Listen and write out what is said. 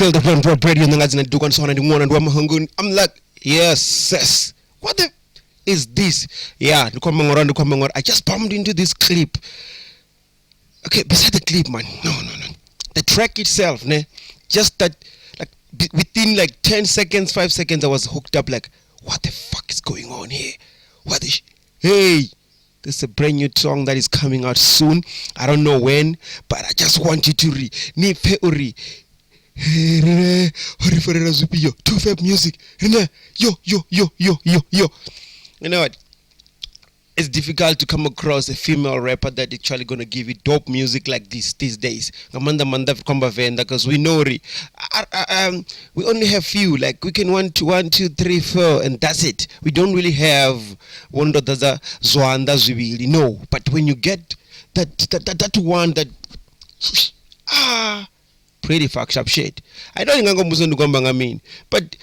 Feel the run broad radio and the do and so on and one and one. I'm like, yes. What the is this? Yeah, I just bumped into this clip. Okay, beside the clip, man. No. The track itself, ne? Just that, like, within like 10 seconds, 5 seconds, I was hooked up. Like, what the fuck is going on here? Hey, this is a brand new song that is coming out soon. I don't know when, but I just want you to read. 2Fab music. Yo. You know what? It's difficult to come across a female rapper that actually gonna give you dope music like this these days. Because we know we only have few. Like we can 1, 2, 3, 4, and that's it. We don't really have one that does a Zwanda Zwibili. No, but when you get that one that pretty fucked up shit. I don't think I'm gonna but